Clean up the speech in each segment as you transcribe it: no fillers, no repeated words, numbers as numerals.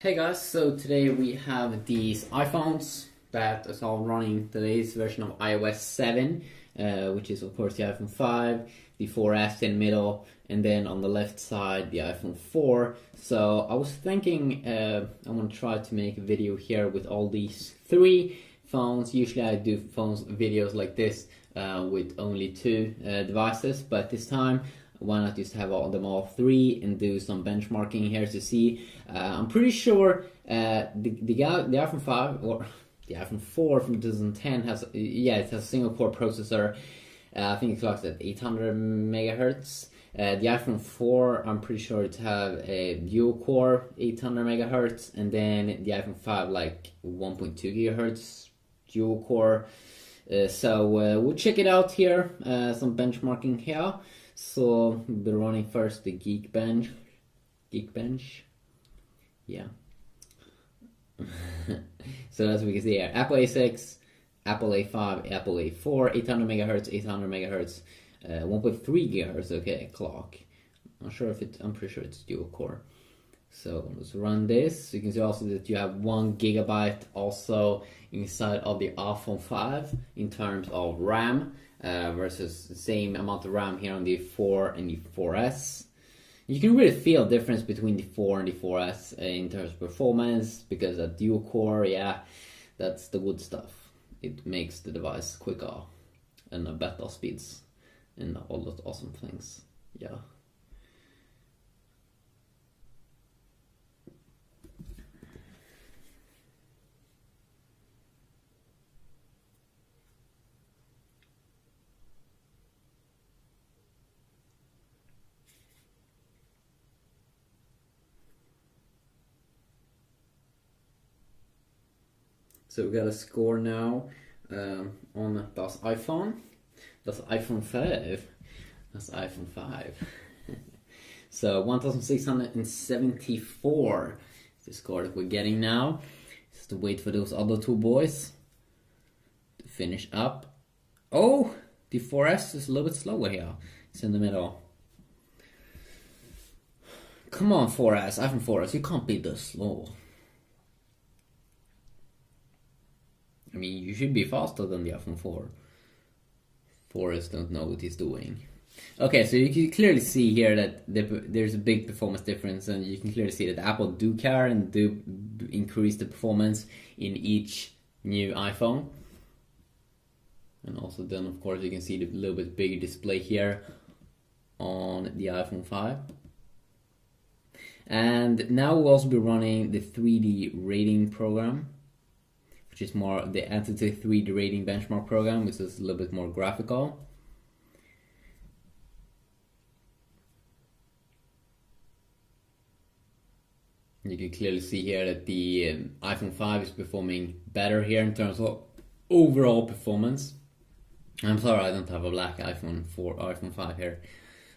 Hey guys, so today we have these iPhones that is all running today's version of iOS 7, which is of course the iPhone 5, the 4S in the middle, and then on the left side the iPhone 4. So I was thinking I want to try to make a video here with all these three phones. Usually I do videos like this with only two devices, but this time why not just have them all three and do some benchmarking here to see. I'm pretty sure the iPhone 5 or the iPhone 4 from 2010 has it has a single core processor. I think it clocks at 800 megahertz. The iPhone 4, I'm pretty sure it have a dual core 800 megahertz, and then the iPhone 5 like 1.2 gigahertz dual core. So we'll check it out here. Some benchmarking here. So we'll be running first the Geekbench, yeah. So as we can see here, Apple A6, Apple A5, Apple A4, 800 megahertz, 1.3 gigahertz. Okay, clock. I'm pretty sure it's dual core. So let's run this. You can see also that you have 1 gigabyte also inside of the iPhone 5 in terms of RAM. Versus the same amount of RAM here on the 4 and the 4S. You can really feel the difference between the 4 and the 4S in terms of performance, because that dual core, yeah, that's the good stuff. It makes the device quicker and better speeds and all those awesome things, yeah. So we got a score now on das iPhone 5. That's iPhone 5. So 1674 is the score that we're getting now. Just to wait for those other two boys to finish up. Oh, the 4S is a little bit slower here. It's in the middle. Come on, 4S, iPhone 4S, you can't be this slow. I mean, you should be faster than the iPhone 4. 4S don't know what he's doing. Okay, so you can clearly see here that there's a big performance difference, and you can clearly see that Apple do care and do increase the performance in each new iPhone. And also then, of course, you can see the little bit bigger display here on the iPhone 5. And now we'll also be running the 3D rating program, which is more the Entity 3D rating benchmark program, which is a little bit more graphical. You can clearly see here that the iPhone 5 is performing better here in terms of overall performance. I'm sorry I don't have a black iPhone 4 or iPhone 5 here.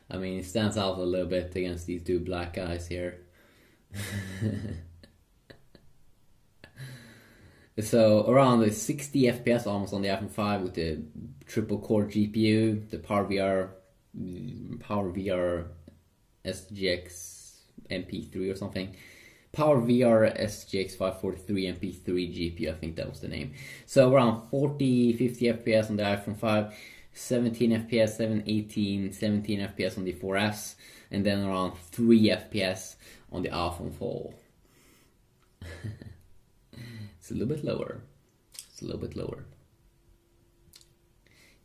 I mean, it stands out a little bit against these two black guys here. So around the 60 FPS almost on the iPhone 5 with the triple core GPU, the PowerVR SGX MP3 or something. PowerVR SGX 543 MP3 GPU, I think that was the name. So around 40-50 FPS on the iPhone 5, 17 FPS, 17 FPS on the 4S, and then around 3 FPS on the iPhone 4. It's a little bit lower.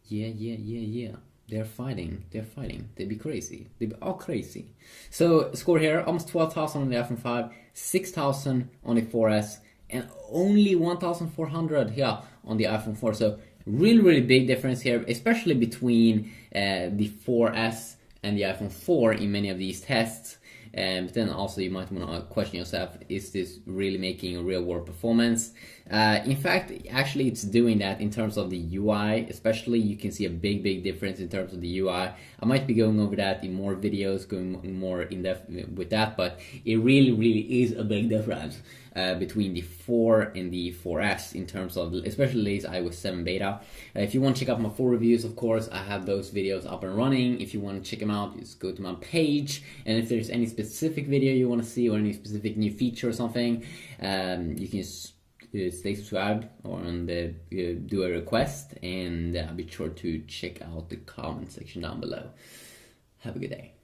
Yeah. They're fighting. They be crazy. They be all crazy. So score here, almost 12,000 on the iPhone 5, 6,000 on the 4S, and only 1,400 here on the iPhone 4. So really big difference here, especially between the 4S and the iPhone 4 in many of these tests. But then also you might want to question yourself, is this really making a real world performance? In fact, actually it's doing that in terms of the UI, especially you can see a big difference in terms of the UI. I might be going over that in more videos, going more in depth with that, but it really is a big difference between the 4 and the 4S in terms of, especially this iOS 7 beta. If you want to check out my full reviews, of course, I have those videos up and running. If you want to check them out, just go to my page, and if there's any specific specific video you want to see or any specific new feature or something, you can just stay subscribed and do a request, and be sure to check out the comment section down below. Have a good day.